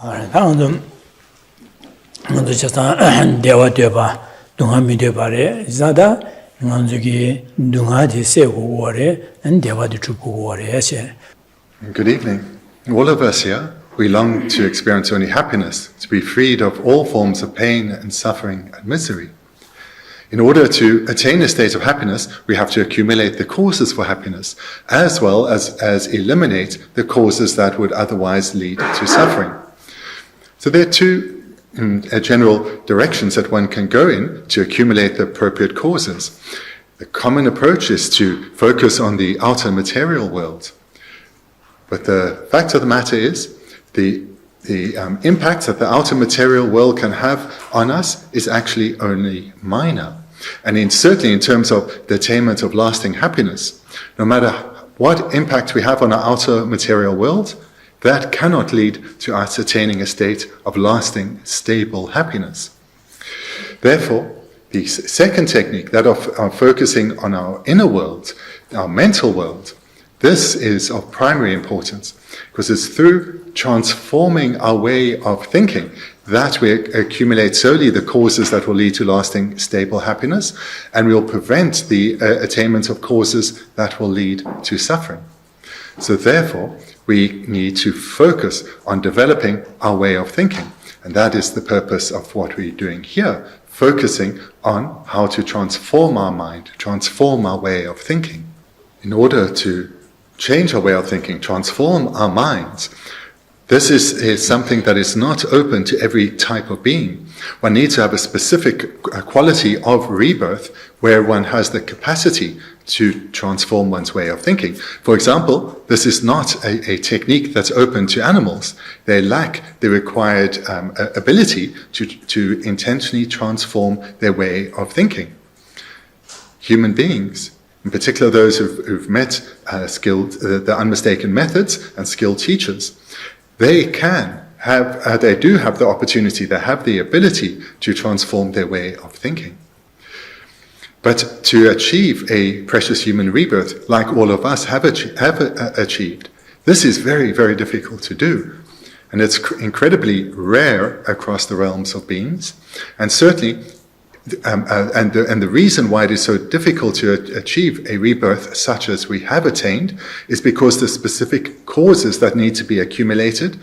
다음은 저자 대화 되봐 동함이 되바래 자다 저기 동아지 세고 월에 대화도 주고 월에 해세. Good evening. All of us here, we long to experience only happiness, to be freed of all forms of pain and suffering and misery. In order to attain a state of happiness, we have to accumulate the causes for happiness, as well as eliminate the causes that would otherwise lead to suffering. So there are two general directions that one can go in to accumulate the appropriate causes. The common approach is to focus on the outer material world. But the fact of the matter is, the impact that the outer material world can have on us is actually only minor. And certainly in terms of the attainment of lasting happiness, no matter what impact we have on our outer material world, that cannot lead to us attaining a state of lasting, stable happiness. Therefore, the second technique, that of focusing on our inner world, our mental world, this is of primary importance, because it's through transforming our way of thinking that we accumulate solely the causes that will lead to lasting, stable happiness, and will prevent the attainment of causes that will lead to suffering. So therefore, we need to focus on developing our way of thinking, and that is the purpose of what we're doing here, focusing on how to transform our mind, transform our way of thinking. In order to change our way of thinking, transform our minds, this is something that is not open to every type of being. One needs to have a specific quality of rebirth where one has the capacity to transform one's way of thinking. For example, this is not a technique that's open to animals. They lack the required ability to intentionally transform their way of thinking. Human beings, in particular those who've met the unmistaken methods and skilled teachers, they do have the opportunity, they have the ability to transform their way of thinking. But to achieve a precious human rebirth, like all of us have achieved, this is very, very difficult to do. And it's incredibly rare across the realms of beings. And certainly, and the reason why it is so difficult to achieve a rebirth such as we have attained is because the specific causes that need to be accumulated,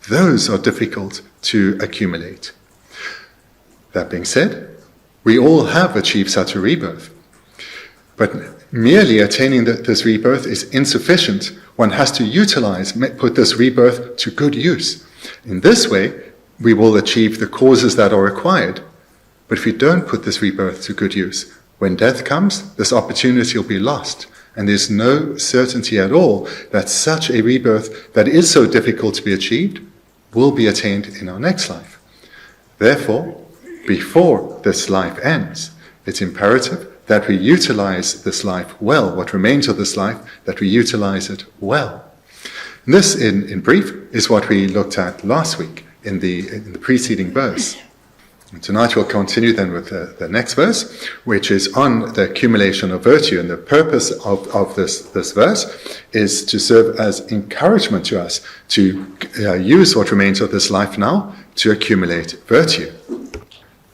those are difficult to accumulate. That being said, we all have achieved such a rebirth. But merely attaining this rebirth is insufficient. One has to put this rebirth to good use. In this way, we will achieve the causes that are required. But if we don't put this rebirth to good use, when death comes, this opportunity will be lost. And there's no certainty at all that such a rebirth that is so difficult to be achieved will be attained in our next life. Therefore, before this life ends, it's imperative that we utilize this life well, what remains of this life, that we utilize it well. And this, in brief, is what we looked at last week in the preceding verse. And tonight we'll continue then with the next verse, which is on the accumulation of virtue. And the purpose of this verse is to serve as encouragement to us to use what remains of this life now to accumulate virtue.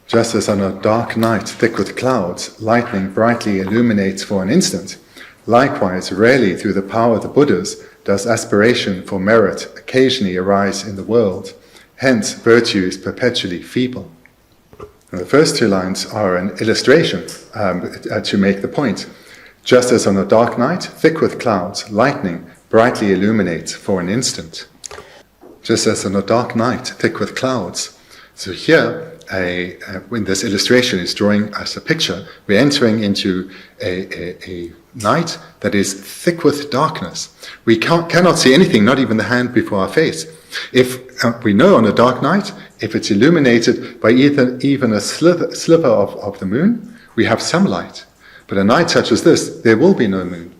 Just as on a dark night thick with clouds, lightning brightly illuminates for an instant, likewise rarely through the power of the Buddhas does aspiration for merit occasionally arise in the world. Hence virtue is perpetually feeble. And the first two lines are an illustration to make the point. Just as on a dark night, thick with clouds, lightning brightly illuminates for an instant. Just as on a dark night, thick with clouds. So here, when this illustration is drawing us a picture, we're entering into a night that is thick with darkness. We cannot see anything, not even the hand before our face. If we know on a dark night, if it's illuminated by even a sliver of the moon, we have some light. But a night such as this, there will be no moon.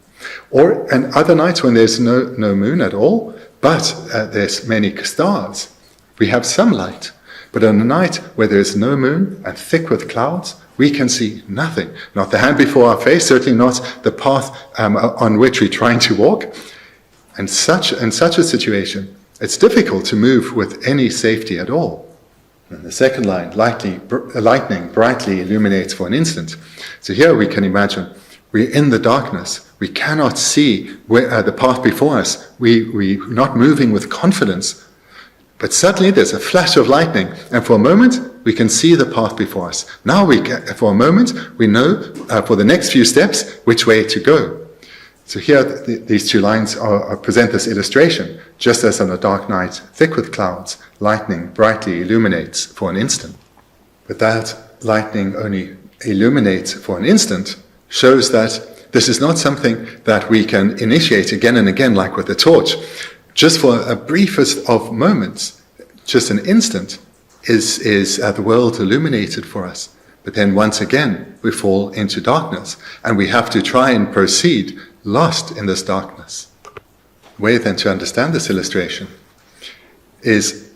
Or other nights when there's no moon at all, but there's many stars, we have some light. But on a night where there is no moon and thick with clouds, we can see nothing. Not the hand before our face, certainly not the path on which we're trying to walk. And such a situation, it's difficult to move with any safety at all. And the second line, lightning brightly illuminates for an instant. So here we can imagine we're in the darkness. We cannot see the path before us. We're not moving with confidence. But suddenly there's a flash of lightning, and for a moment we can see the path before us. Now for a moment we know for the next few steps which way to go. So here these two lines present this illustration. Just as on a dark night, thick with clouds, lightning brightly illuminates for an instant. But that lightning only illuminates for an instant shows that this is not something that we can initiate again and again like with a torch. Just for a briefest of moments, just an instant, is the world illuminated for us. But then once again, we fall into darkness, and we have to try and proceed lost in this darkness. The way then to understand this illustration is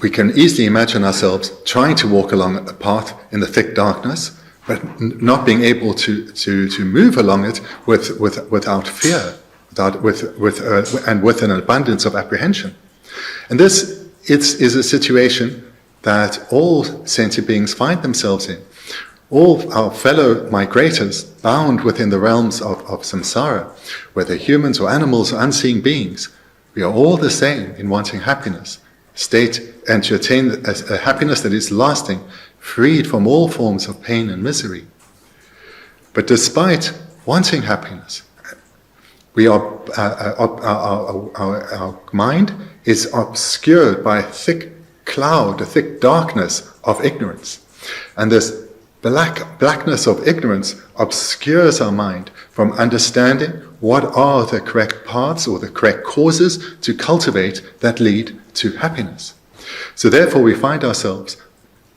we can easily imagine ourselves trying to walk along a path in the thick darkness, but not being able to move along it without fear, and with an abundance of apprehension. And this is a situation that all sentient beings find themselves in. All our fellow migrators bound within the realms of samsara, whether humans or animals or unseen beings, we are all the same in wanting happiness, and to attain a happiness that is lasting, freed from all forms of pain and misery. But despite wanting happiness, our mind is obscured by a thick cloud, a thick darkness of ignorance. And this blackness of ignorance obscures our mind from understanding what are the correct paths or the correct causes to cultivate that lead to happiness. So therefore we find ourselves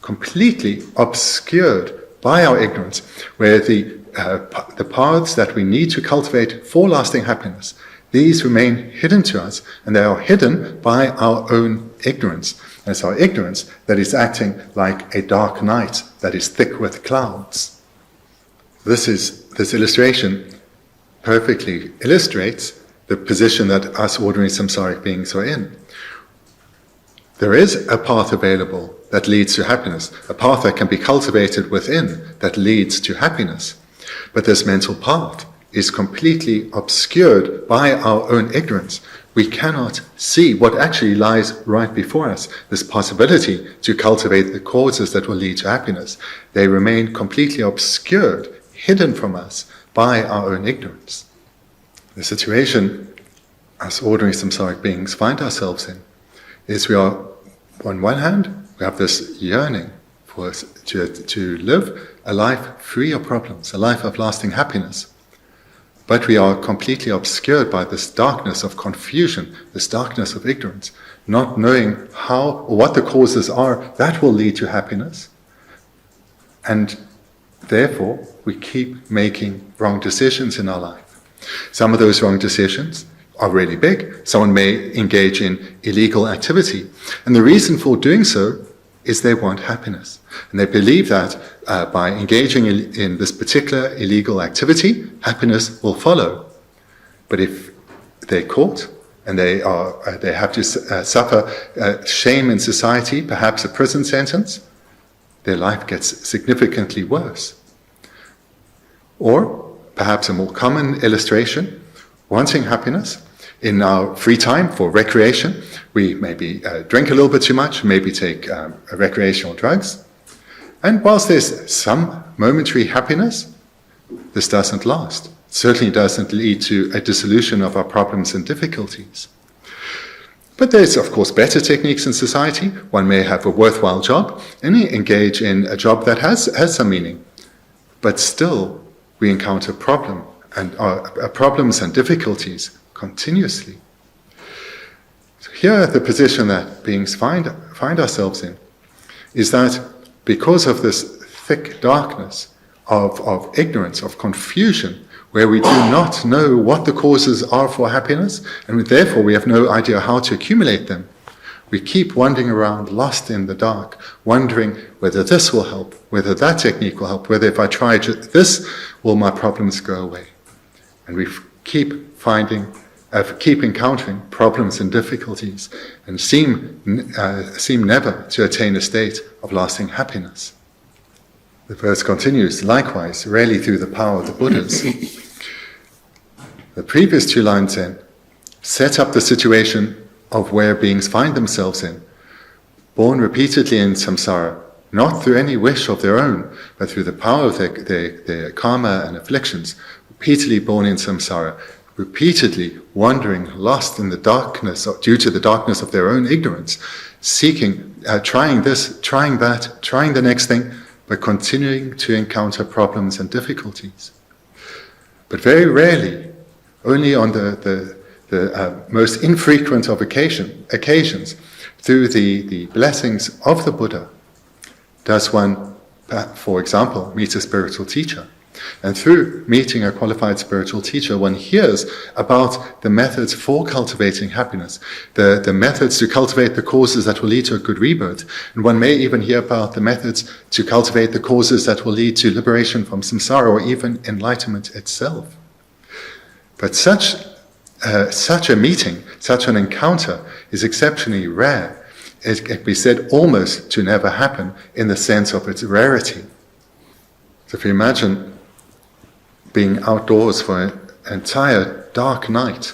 completely obscured by our ignorance, where the paths that we need to cultivate for lasting happiness, these remain hidden to us, and they are hidden by our own ignorance. And it's our ignorance that is acting like a dark night that is thick with clouds. This illustration perfectly illustrates the position that us ordinary samsaric beings are in. There is a path available that leads to happiness, a path that can be cultivated within that leads to happiness. But this mental path is completely obscured by our own ignorance. We cannot see what actually lies right before us, this possibility to cultivate the causes that will lead to happiness. They remain completely obscured, hidden from us by our own ignorance. The situation us ordinary samsaric beings find ourselves in is we are, on one hand, we have this yearning for us to live a life free of problems, a life of lasting happiness. But we are completely obscured by this darkness of confusion, this darkness of ignorance, not knowing how or what the causes are that will lead to happiness. And therefore, we keep making wrong decisions in our life. Some of those wrong decisions are really big. Someone may engage in illegal activity. And the reason for doing so is they want happiness. And they believe that by engaging in this particular illegal activity, happiness will follow. But if they're caught and they have to suffer shame in society, perhaps a prison sentence, their life gets significantly worse. Or perhaps a more common illustration, wanting happiness in our free time for recreation, we maybe drink a little bit too much, maybe take recreational drugs. And whilst there's some momentary happiness, this doesn't last. It certainly doesn't lead to a dissolution of our problems and difficulties. But there's, of course, better techniques in society. One may have a worthwhile job and engage in a job that has some meaning. But still, we encounter problems and difficulties continuously. So here, the position that beings find ourselves in is that because of this thick darkness of ignorance, of confusion, where we do not know what the causes are for happiness, and therefore we have no idea how to accumulate them, we keep wandering around lost in the dark, wondering whether this will help, whether that technique will help, whether if I try this, will my problems go away? And we keep finding keep encountering problems and difficulties and seem never to attain a state of lasting happiness. The verse continues, likewise, rarely through the power of the Buddhas. The previous two lines then set up the situation of where beings find themselves in, born repeatedly in samsara, not through any wish of their own, but through the power of their karma and afflictions, repeatedly born in samsara, repeatedly wandering, lost in the darkness due to the darkness of their own ignorance, seeking, trying this, trying that, trying the next thing, but continuing to encounter problems and difficulties. But very rarely, only on the most infrequent of occasions, through the blessings of the Buddha, does one, for example, meet a spiritual teacher. And through meeting a qualified spiritual teacher, one hears about the methods for cultivating happiness, the methods to cultivate the causes that will lead to a good rebirth. And one may even hear about the methods to cultivate the causes that will lead to liberation from samsara or even enlightenment itself. But such a meeting, such an encounter is exceptionally rare. It can be said almost to never happen in the sense of its rarity. So if you imagine being outdoors for an entire dark night,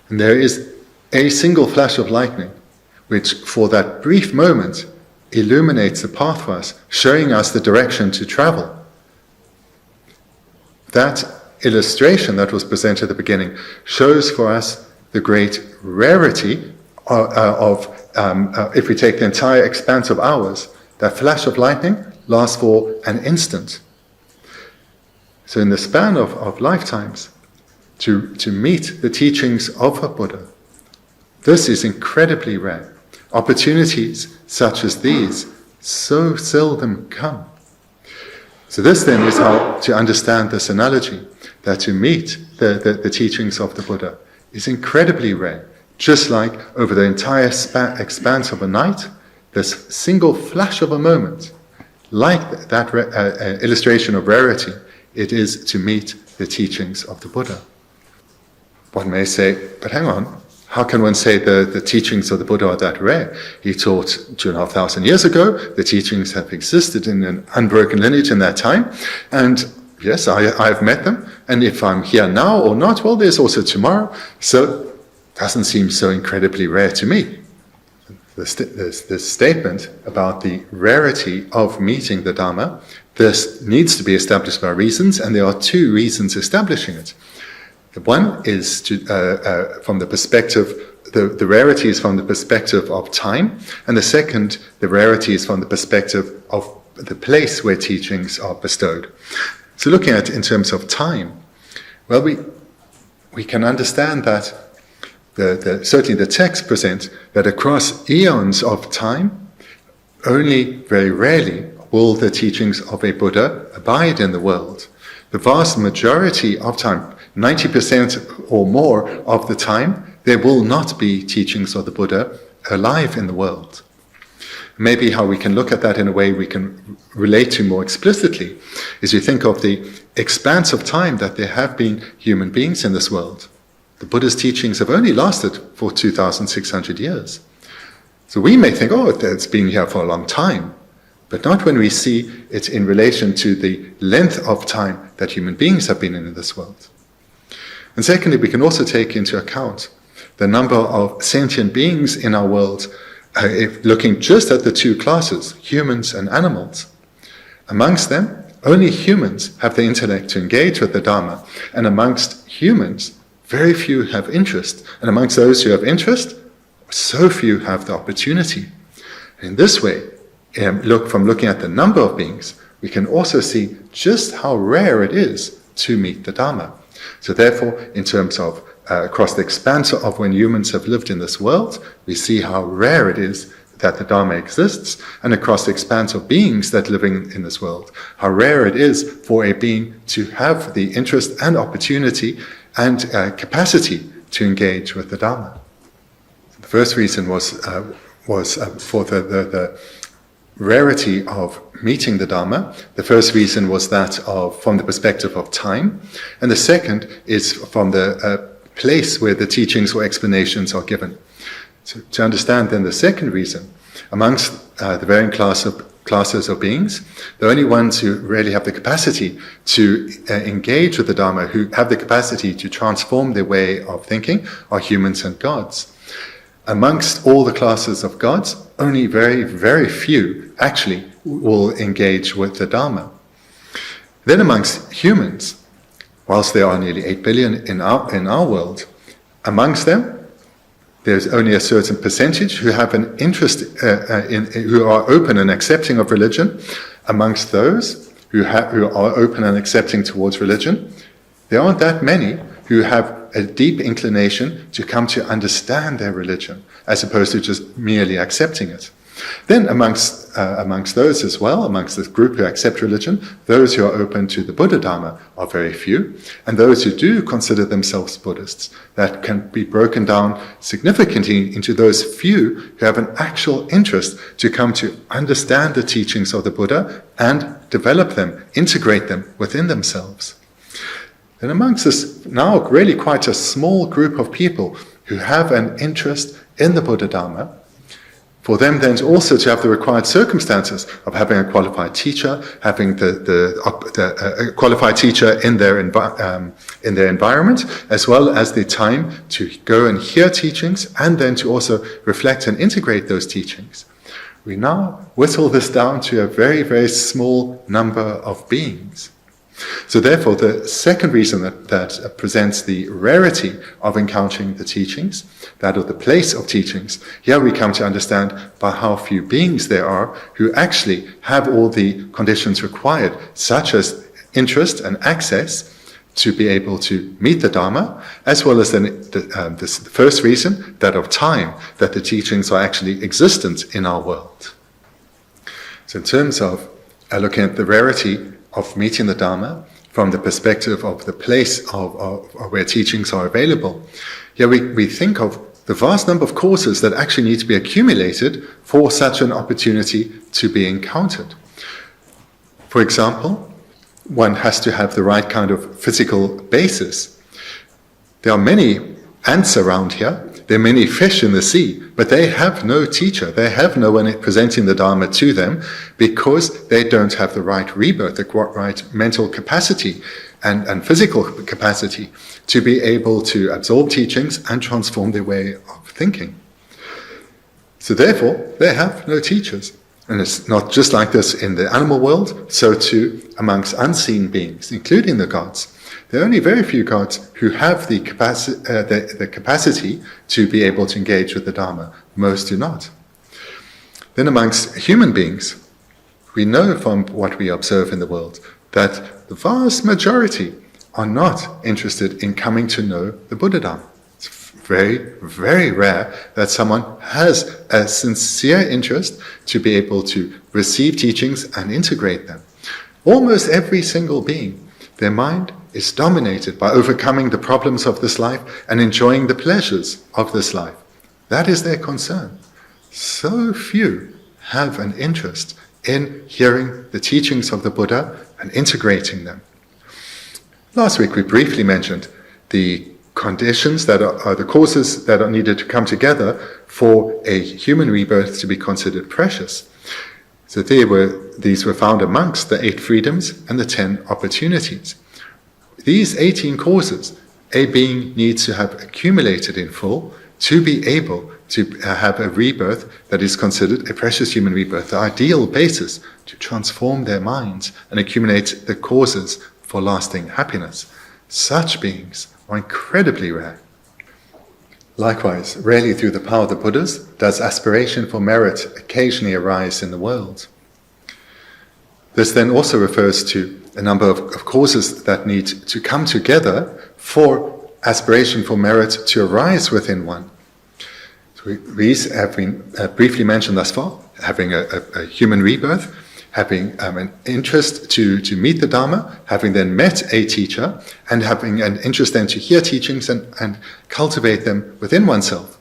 and there is a single flash of lightning, which for that brief moment illuminates the path for us, showing us the direction to travel. That illustration that was presented at the beginning shows for us the great rarity of if we take the entire expanse of hours, that flash of lightning lasts for an instant. So in the span of lifetimes, to meet the teachings of a Buddha, this is incredibly rare. Opportunities such as these so seldom come. So this then is how to understand this analogy, that to meet the teachings of the Buddha is incredibly rare. Just like over the entire expanse of a night, this single flash of a moment, like that illustration of rarity, it is to meet the teachings of the Buddha. One may say, but hang on, how can one say the teachings of the Buddha are that rare? He taught 2,500 years ago, the teachings have existed in an unbroken lineage in that time, and yes, I've met them, and if I'm here now or not, well, there's also tomorrow, so it doesn't seem so incredibly rare to me. This statement about the rarity of meeting the Dharma, this needs to be established by reasons, and there are two reasons establishing it. The one is from the perspective, the rarity is from the perspective of time, and the second, the rarity is from the perspective of the place where teachings are bestowed. So looking at it in terms of time, well, we can understand that certainly the texts present that across eons of time, only very rarely will the teachings of a Buddha abide in the world. The vast majority of time, 90% or more of the time, there will not be teachings of the Buddha alive in the world. Maybe how we can look at that in a way we can relate to more explicitly is we think of the expanse of time that there have been human beings in this world. The Buddha's teachings have only lasted for 2,600 years. So we may think, oh, it's been here for a long time, but not when we see it in relation to the length of time that human beings have been in this world. And secondly, we can also take into account the number of sentient beings in our world, if looking just at the two classes, humans and animals. Amongst them, only humans have the intellect to engage with the Dharma, and amongst humans, very few have interest, and amongst those who have interest, so few have the opportunity. In this way, looking at the number of beings, we can also see just how rare it is to meet the Dharma. So therefore, in terms of across the expanse of when humans have lived in this world, we see how rare it is that the Dharma exists, and across the expanse of beings that living in this world, how rare it is for a being to have the interest and opportunity and capacity to engage with the Dharma. The first reason was for the rarity of meeting the Dharma. The first reason was that from the perspective of time, and the second is from the place where the teachings or explanations are given. So to understand then the second reason, amongst the varying classes of beings, the only ones who really have the capacity to engage with the Dharma, who have the capacity to transform their way of thinking, are humans and gods. Amongst all the classes of gods, only very, very few actually will engage with the Dharma. Then amongst humans, whilst there are nearly 8 billion in our world, amongst them, there's only a certain percentage who have an interest, who are open and accepting of religion. Amongst those who are open and accepting towards religion, there aren't that many who have a deep inclination to come to understand their religion, as opposed to just merely accepting it. Then amongst those as well, amongst the group who accept religion, those who are open to the Buddha Dharma are very few, and those who do consider themselves Buddhists, that can be broken down significantly into those few who have an actual interest to come to understand the teachings of the Buddha and develop them, integrate them within themselves. And amongst this now really quite a small group of people who have an interest in the Buddha Dharma, for them then also to have the required circumstances of having a qualified teacher, having a qualified teacher in their environment, as well as the time to go and hear teachings, and then to also reflect and integrate those teachings. We now whittle this down to a very, very small number of beings. So therefore, the second reason that presents the rarity of encountering the teachings, that of the place of teachings, here we come to understand by how few beings there are who actually have all the conditions required, such as interest and access to be able to meet the Dharma, as well as then the first reason, that of time, that the teachings are actually existent in our world. So in terms of looking at the rarity of meeting the Dharma from the perspective of the place of where teachings are available, here we think of the vast number of causes that actually need to be accumulated for such an opportunity to be encountered. For example, one has to have the right kind of physical basis. There are many ants around here, there are many fish in the sea, but they have no teacher, they have no one presenting the Dharma to them, because they don't have the right rebirth, the right mental capacity and physical capacity to be able to absorb teachings and transform their way of thinking. So therefore, they have no teachers. And it's not just like this in the animal world, so too amongst unseen beings, including the gods. There are only very few gods who have the capacity to be able to engage with the Dharma. Most do not. Then amongst human beings, we know from what we observe in the world that the vast majority are not interested in coming to know the Buddha Dharma. It's very, very rare that someone has a sincere interest to be able to receive teachings and integrate them. Almost every single being, their mind is dominated by overcoming the problems of this life and enjoying the pleasures of this life. That is their concern. So few have an interest in hearing the teachings of the Buddha and integrating them. Last week we briefly mentioned the conditions that are the causes that are needed to come together for a human rebirth to be considered precious. So these were found amongst the 8 freedoms and the 10 opportunities. These 18 causes, a being needs to have accumulated in full to be able to have a rebirth that is considered a precious human rebirth, the ideal basis to transform their minds and accumulate the causes for lasting happiness. Such beings are incredibly rare. Likewise, rarely through the power of the Buddhas does aspiration for merit occasionally arise in the world. This then also refers to a number of causes that need to come together for aspiration for merit to arise within one. So these have been briefly mentioned thus far: having a human rebirth, having an interest to meet the Dharma, having then met a teacher, and having an interest then to hear teachings and cultivate them within oneself.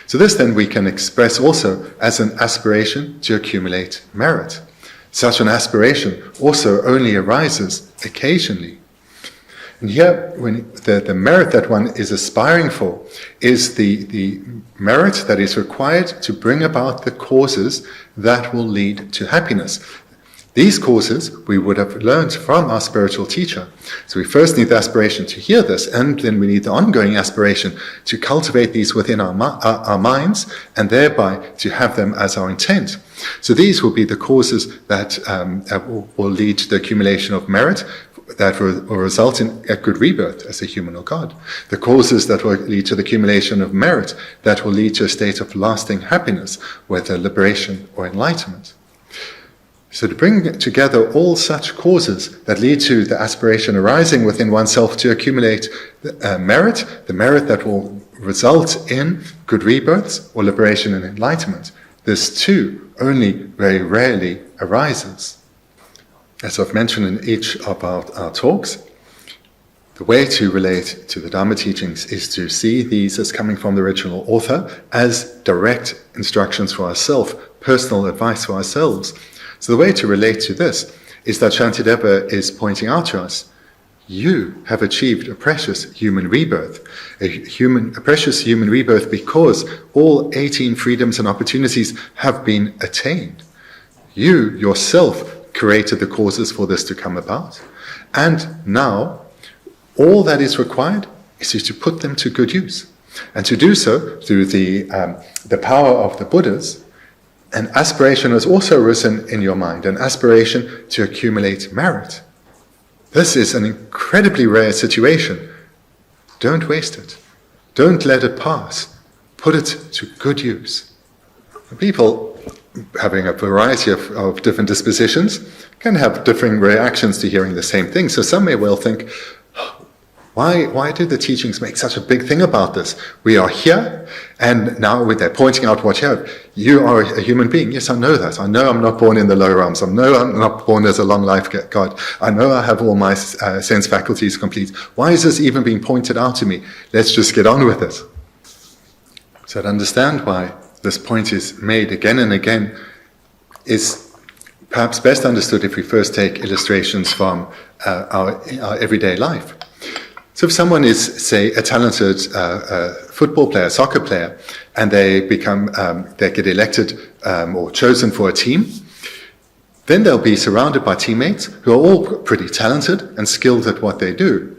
So this then we can express also as an aspiration to accumulate merit. Such an aspiration also only arises occasionally. And here, when the merit that one is aspiring for is the merit that is required to bring about the causes that will lead to happiness. These causes we would have learned from our spiritual teacher. So we first need the aspiration to hear this, and then we need the ongoing aspiration to cultivate these within our minds, and thereby to have them as our intent. So these will be the causes that will lead to the accumulation of merit that will result in a good rebirth as a human or God. The causes that will lead to the accumulation of merit that will lead to a state of lasting happiness, whether liberation or enlightenment. So to bring together all such causes that lead to the aspiration arising within oneself to accumulate merit, the merit that will result in good rebirths or liberation and enlightenment, this too only very rarely arises. As I've mentioned in each of our talks, the way to relate to the Dharma teachings is to see these as coming from the original author as direct instructions for ourselves, personal advice for ourselves. So the way to relate to this is that Shantideva is pointing out to us, you have achieved a precious human rebirth, a precious human rebirth because all 18 freedoms and opportunities have been attained. You yourself created the causes for this to come about, and now all that is required is to put them to good use, and to do so through the power of the Buddhas. An aspiration has also arisen in your mind, an aspiration to accumulate merit. This is an incredibly rare situation. Don't waste it. Don't let it pass. Put it to good use. People having a variety of different dispositions can have differing reactions to hearing the same thing. So some may well think, why did the teachings make such a big thing about this? We are here, and now they're pointing out what you have. You are a human being. Yes, I know that. I know I'm not born in the lower realms. I know I'm not born as a long life God. I know I have all my sense faculties complete. Why is this even being pointed out to me? Let's just get on with it. So to understand why this point is made again and again is perhaps best understood if we first take illustrations from our everyday life. So if someone is, say, a talented football player, soccer player, and they get elected or chosen for a team, then they'll be surrounded by teammates who are all pretty talented and skilled at what they do.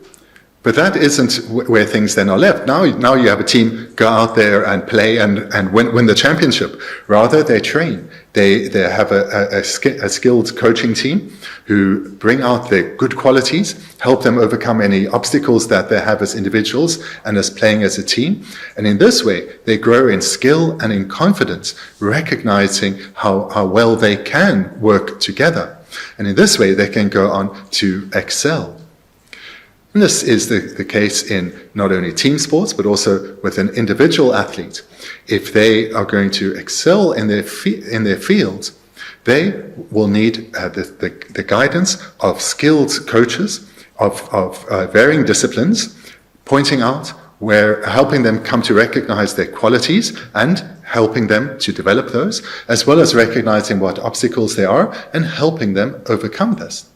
But that isn't where things then are left. Now you have a team go out there and play and win the championship. Rather, they train. They have a skilled coaching team who bring out their good qualities, help them overcome any obstacles that they have as individuals and as playing as a team. And in this way, they grow in skill and in confidence, recognizing how well they can work together. And in this way, they can go on to excel. And this is the case in not only team sports, but also with an individual athlete. If they are going to excel in their fields, they will need the guidance of skilled coaches of varying disciplines, pointing out helping them come to recognize their qualities and helping them to develop those, as well as recognizing what obstacles there are and helping them overcome this.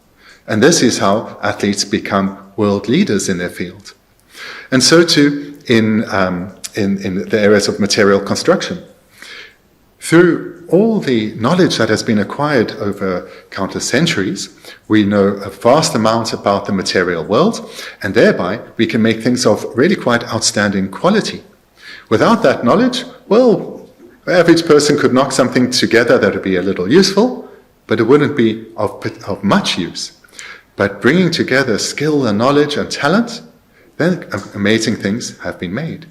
And this is how athletes become world leaders in their field. And so too in the areas of material construction. Through all the knowledge that has been acquired over countless centuries, we know a vast amount about the material world, and thereby we can make things of really quite outstanding quality. Without that knowledge, well, the average person could knock something together that would be a little useful, but it wouldn't be of much use. But bringing together skill and knowledge and talent, then amazing things have been made.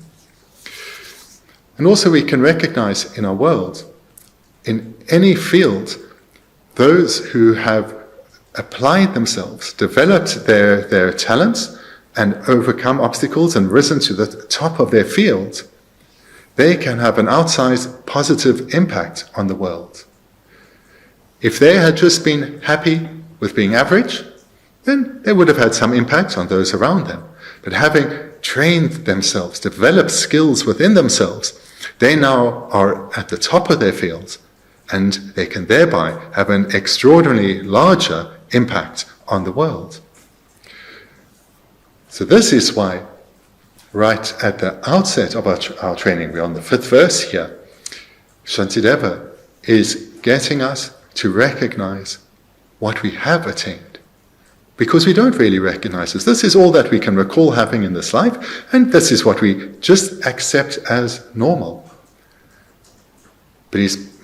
And also we can recognize in our world, in any field, those who have applied themselves, developed their talents, and overcome obstacles and risen to the top of their field, they can have an outsized positive impact on the world. If they had just been happy with being average, then they would have had some impact on those around them. But having trained themselves, developed skills within themselves, they now are at the top of their fields, and they can thereby have an extraordinarily larger impact on the world. So this is why, right at the outset of our training, we're on the 5th verse here, Shantideva is getting us to recognize what we have attained. Because we don't really recognize this. This is all that we can recall having in this life, and this is what we just accept as normal. But he's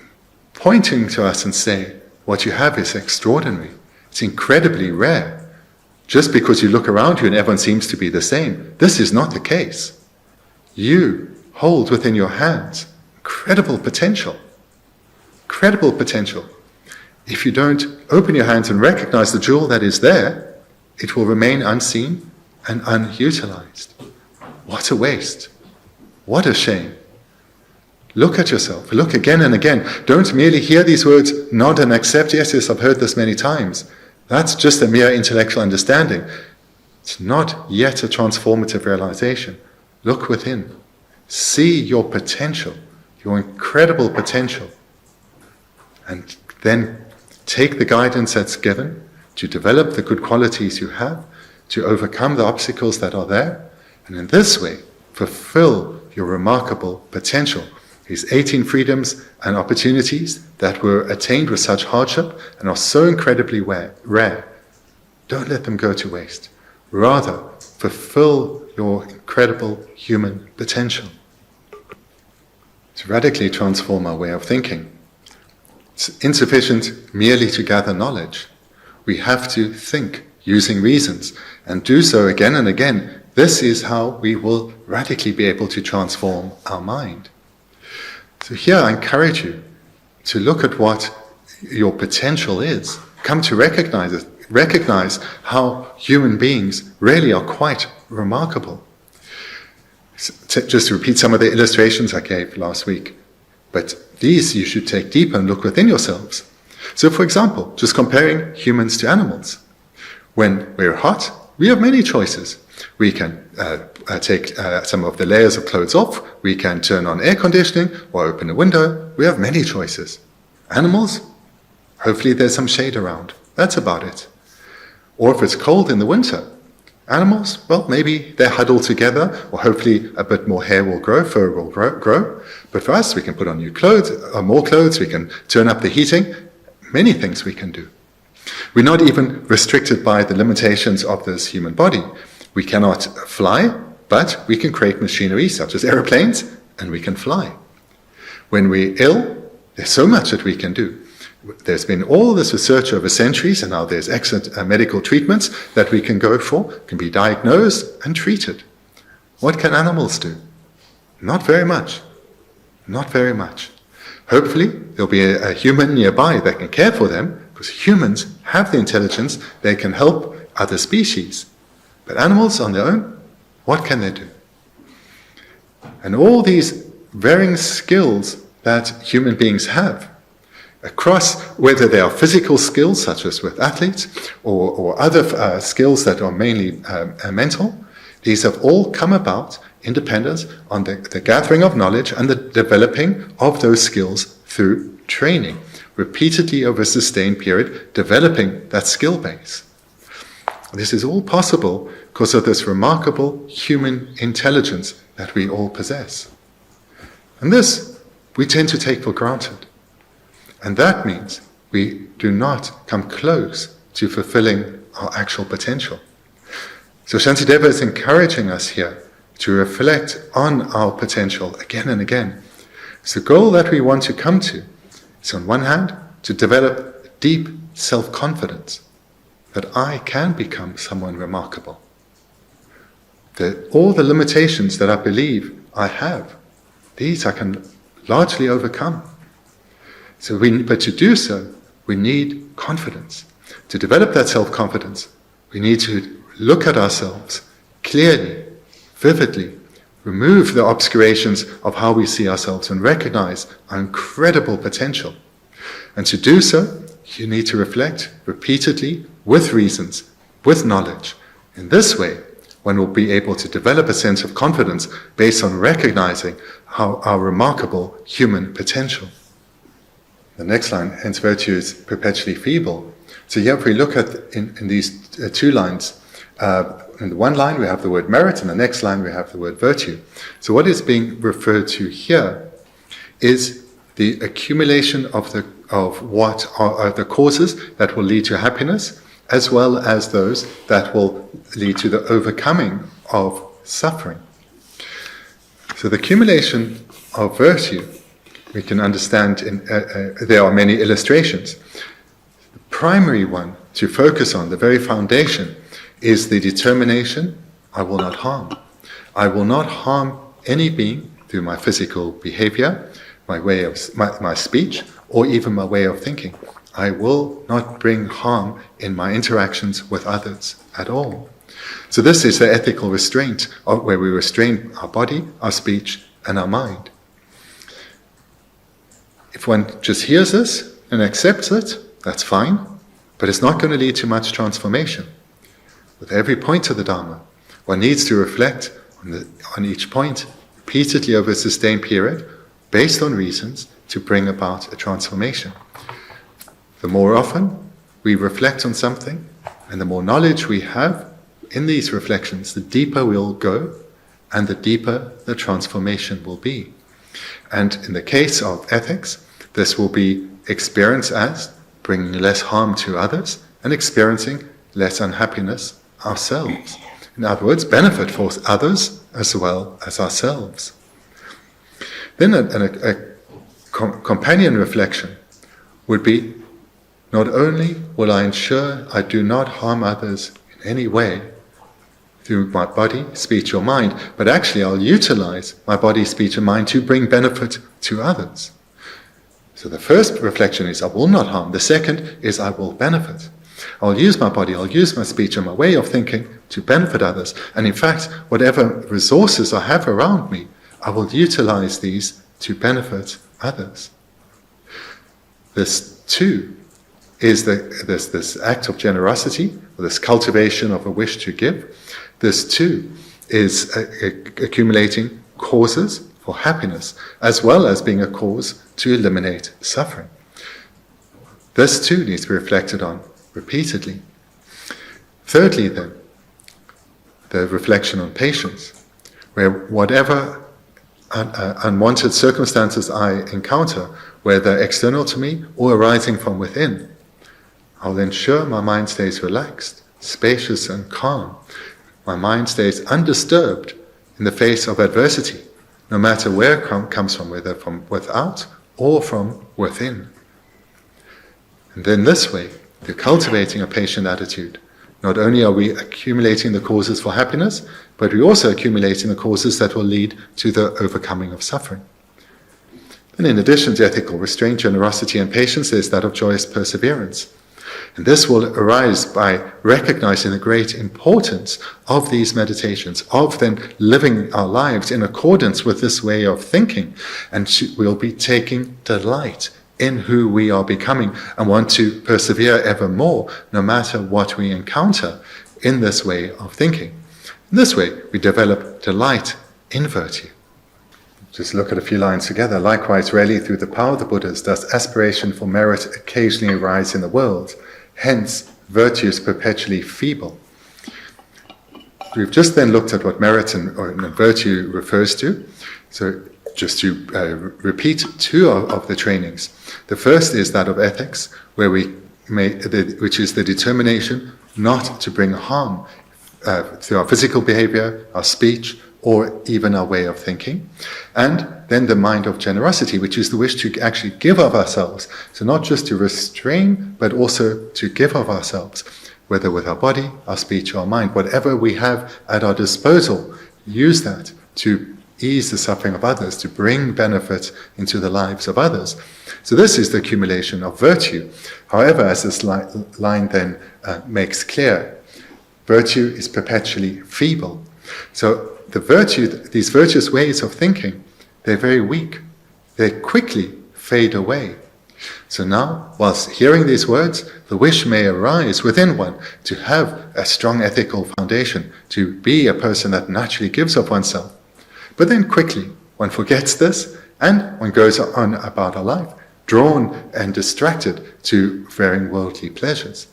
pointing to us and saying, what you have is extraordinary. It's incredibly rare. Just because you look around you and everyone seems to be the same, this is not the case. You hold within your hands incredible potential. Incredible potential. If you don't open your hands and recognize the jewel that is there, it will remain unseen and unutilized. What a waste. What a shame. Look at yourself. Look again and again. Don't merely hear these words, nod and accept. Yes, I've heard this many times. That's just a mere intellectual understanding. It's not yet a transformative realization. Look within. See your potential, your incredible potential. And then take the guidance that's given to develop the good qualities you have, to overcome the obstacles that are there, and in this way, fulfill your remarkable potential. These 18 freedoms and opportunities that were attained with such hardship and are so incredibly rare. Don't let them go to waste. Rather, fulfill your incredible human potential. To radically transform our way of thinking, it's insufficient merely to gather knowledge. We have to think using reasons and do so again and again. This is how we will radically be able to transform our mind. So here I encourage you to look at what your potential is. Come to recognize it. Recognize how human beings really are quite remarkable. Just to repeat some of the illustrations I gave last week. But these you should take deeper and look within yourselves. So for example, just comparing humans to animals. When we're hot, we have many choices. We can take some of the layers of clothes off. We can turn on air conditioning or open a window. We have many choices. Animals, hopefully there's some shade around. That's about it. Or if it's cold in the winter, animals, well, maybe they're huddled together, or hopefully a bit more hair will grow, fur will grow. But for us, we can put on new clothes, or more clothes, we can turn up the heating. Many things we can do. We're not even restricted by the limitations of this human body. We cannot fly, but we can create machinery such as aeroplanes, and we can fly. When we're ill, there's so much that we can do. There's been all this research over centuries, and now there's excellent medical treatments that we can go for, can be diagnosed and treated. What can animals do? Not very much. Not very much. Hopefully, there'll be a human nearby that can care for them, because humans have the intelligence, they can help other species. But animals on their own, what can they do? And all these varying skills that human beings have, across whether they are physical skills, such as with athletes, or other skills that are mainly mental, these have all come about independent on the gathering of knowledge and the developing of those skills through training, repeatedly over a sustained period, developing that skill base. This is all possible because of this remarkable human intelligence that we all possess. And this we tend to take for granted. And that means we do not come close to fulfilling our actual potential. So Shantideva is encouraging us here to reflect on our potential again and again. So the goal that we want to come to is, on one hand, to develop deep self-confidence that I can become someone remarkable. That all the limitations that I believe I have, these I can largely overcome. But to do so, we need confidence. To develop that self-confidence, we need to look at ourselves clearly, vividly, remove the obscurations of how we see ourselves and recognize our incredible potential. And to do so, you need to reflect repeatedly, with reasons, with knowledge. In this way, one will be able to develop a sense of confidence based on recognizing our remarkable human potential. The next line, hence virtue is perpetually feeble. So here if we look at in these two lines, In the one line we have the word merit, and the next line we have the word virtue. So what is being referred to here is the accumulation of what are the causes that will lead to happiness, as well as those that will lead to the overcoming of suffering. So the accumulation of virtue, we can understand, there are many illustrations. The primary one to focus on, the very foundation, is the determination, I will not harm. I will not harm any being through my physical behavior, my way of my speech, or even my way of thinking. I will not bring harm in my interactions with others at all. So this is the ethical restraint, where we restrain our body, our speech, and our mind. If one just hears this and accepts it, that's fine, but it's not going to lead to much transformation. With every point of the Dharma, one needs to reflect on each point repeatedly over a sustained period, based on reasons, to bring about a transformation. The more often we reflect on something, and the more knowledge we have in these reflections, the deeper we'll go, and the deeper the transformation will be. And in the case of ethics, this will be experienced as bringing less harm to others and experiencing less unhappiness ourselves. In other words, benefit for others as well as ourselves. Then a companion reflection would be, not only will I ensure I do not harm others in any way through my body, speech or mind, but actually I'll utilize my body, speech and mind to bring benefit to others. So the first reflection is I will not harm. The second is I will benefit. I'll use my body, I'll use my speech and my way of thinking to benefit others. And in fact, whatever resources I have around me, I will utilize these to benefit others. This too is this act of generosity, or this cultivation of a wish to give. This too is accumulating causes for happiness, as well as being a cause to eliminate suffering. This too needs to be reflected on repeatedly. Thirdly then, the reflection on patience, where whatever unwanted circumstances I encounter, whether external to me or arising from within, I'll ensure my mind stays relaxed, spacious and calm. My mind stays undisturbed in the face of adversity, no matter where it comes from, whether from without or from within. And then this way, through cultivating a patient attitude, not only are we accumulating the causes for happiness, but we're also accumulating the causes that will lead to the overcoming of suffering. And in addition to ethical restraint, generosity and patience, there's that of joyous perseverance. And this will arise by recognizing the great importance of these meditations, of then living our lives in accordance with this way of thinking. And we'll be taking delight in who we are becoming and want to persevere ever more, no matter what we encounter in this way of thinking. In this way, we develop delight in virtue. Just look at a few lines together. Likewise, rarely through the power of the Buddhas does aspiration for merit occasionally arise in the world. Hence, virtue is perpetually feeble. We've just then looked at what merit and virtue refers to. So just to repeat two of the trainings. The first is that of ethics, where which is the determination not to bring harm through our physical behavior, our speech, or even our way of thinking. And then the mind of generosity, which is the wish to actually give of ourselves. So not just to restrain, but also to give of ourselves, whether with our body, our speech, or our mind. Whatever we have at our disposal, use that to ease the suffering of others, to bring benefit into the lives of others. So this is the accumulation of virtue. However, as this line then makes clear, virtue is perpetually feeble. So these virtuous ways of thinking, they're very weak. They quickly fade away. So now, whilst hearing these words, the wish may arise within one to have a strong ethical foundation, to be a person that naturally gives of oneself. But then quickly, one forgets this, and one goes on about our life, drawn and distracted to varying worldly pleasures.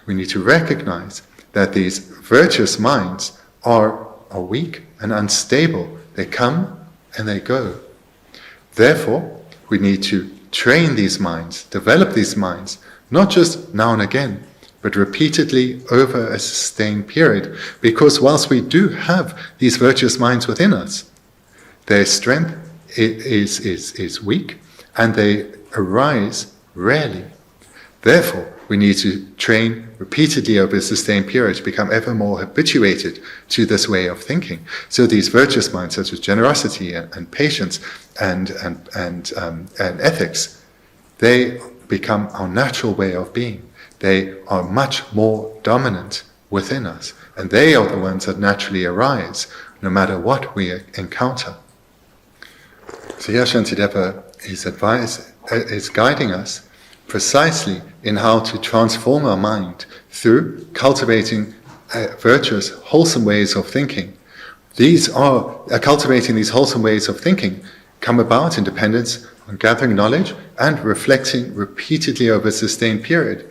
We need to recognize that these virtuous minds are weak and unstable. They come and they go. Therefore, we need to train these minds, develop these minds, not just now and again, but repeatedly over a sustained period. Because whilst we do have these virtuous minds within us, their strength is weak and they arise rarely. Therefore, we need to train repeatedly over a sustained period to become ever more habituated to this way of thinking. So these virtuous minds, such as generosity and patience and ethics, they become our natural way of being. They are much more dominant within us, and they are the ones that naturally arise no matter what we encounter. So here Shantideva is guiding us precisely in how to transform our mind through cultivating virtuous, wholesome ways of thinking. Cultivating these wholesome ways of thinking come about in dependence on gathering knowledge and reflecting repeatedly over a sustained period.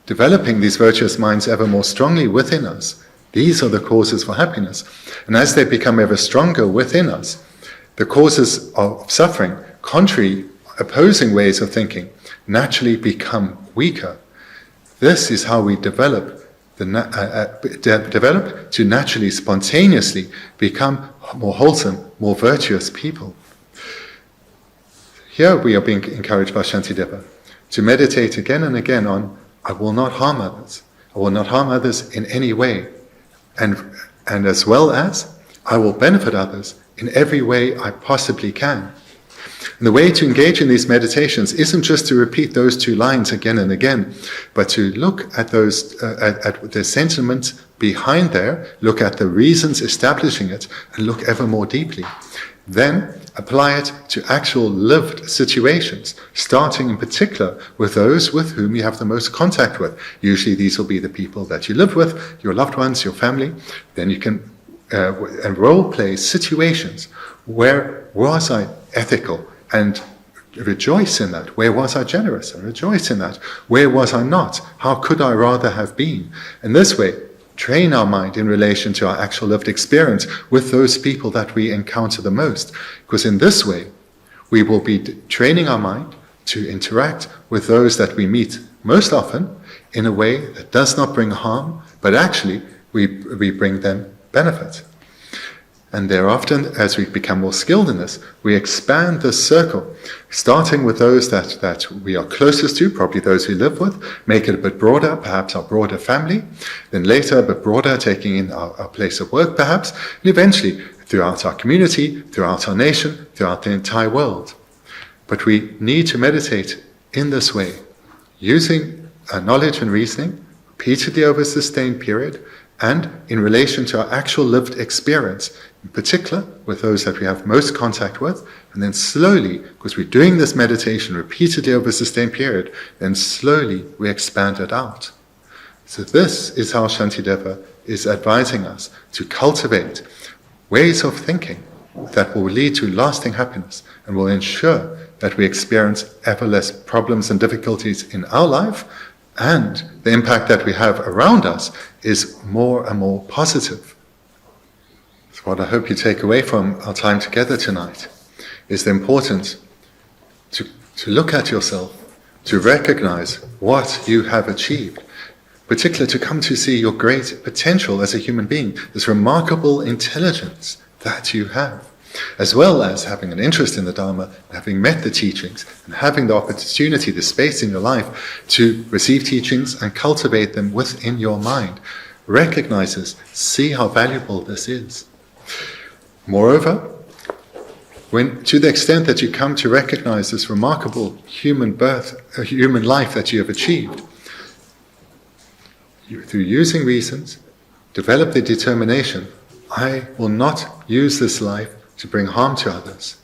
Developing these virtuous minds ever more strongly within us, these are the causes for happiness. And as they become ever stronger within us, the causes of suffering, contrary, opposing ways of thinking, naturally become weaker. This is how we develop to naturally, spontaneously become more wholesome, more virtuous people. Here we are being encouraged by Shantideva to meditate again and again on, I will not harm others. I will not harm others in any way. And as well as, I will benefit others in every way I possibly can. And the way to engage in these meditations isn't just to repeat those two lines again and again, but to look at those, at the sentiment behind there, look at the reasons establishing it, and look ever more deeply. Then apply it to actual lived situations, starting in particular with those with whom you have the most contact with. Usually these will be the people that you live with, your loved ones, your family. Then you can role play situations. Where was I ethical? And rejoice in that. Where was I generous? And rejoice in that. Where was I not? How could I rather have been? And this way, train our mind in relation to our actual lived experience with those people that we encounter the most. Because in this way, we will be training our mind to interact with those that we meet most often in a way that does not bring harm, but actually we bring them benefit. And thereafter, as we become more skilled in this, we expand this circle, starting with those that we are closest to, probably those we live with, make it a bit broader, perhaps our broader family, then later a bit broader, taking in our place of work perhaps, and eventually throughout our community, throughout our nation, throughout the entire world. But we need to meditate in this way, using knowledge and reasoning, repeatedly over a sustained period, and in relation to our actual lived experience, in particular with those that we have most contact with, and then slowly, because we're doing this meditation repeatedly over a sustained period, then slowly we expand it out. So this is how Shantideva is advising us to cultivate ways of thinking that will lead to lasting happiness and will ensure that we experience ever less problems and difficulties in our life, and the impact that we have around us is more and more positive. So what I hope you take away from our time together tonight is the importance to look at yourself, to recognize what you have achieved, particularly to come to see your great potential as a human being, this remarkable intelligence that you have, as well as having an interest in the Dharma, having met the teachings, and having the opportunity, the space in your life to receive teachings and cultivate them within your mind. Recognize this, see how valuable this is. Moreover, to the extent that you come to recognize this remarkable human life that you have achieved, through using reasons, develop the determination, I will not use this life to bring harm to others.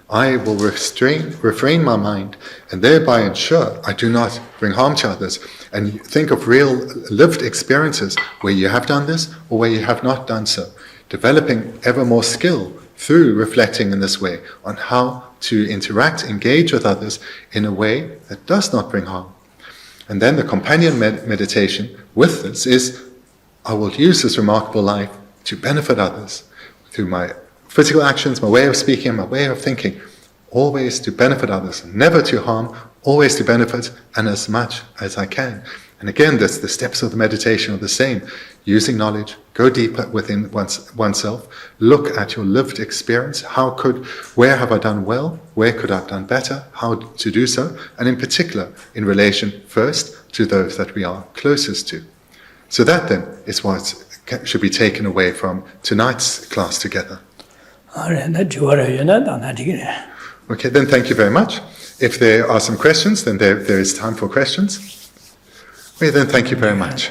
I will refrain my mind and thereby ensure I do not bring harm to others. And think of real lived experiences where you have done this or where you have not done so. Developing ever more skill through reflecting in this way on how to interact, engage with others in a way that does not bring harm. And then the companion meditation with this is I will use this remarkable life to benefit others through my physical actions, my way of speaking, my way of thinking, always to benefit others, never to harm, always to benefit, and as much as I can. And again, the steps of the meditation are the same. Using knowledge, go deeper within oneself, look at your lived experience, where have I done well, where could I have done better, how to do so, and in particular, in relation first to those that we are closest to. So that then is what should be taken away from tonight's class together. Okay, then thank you very much. If there are some questions, then there is time for questions. Okay, then thank you very much.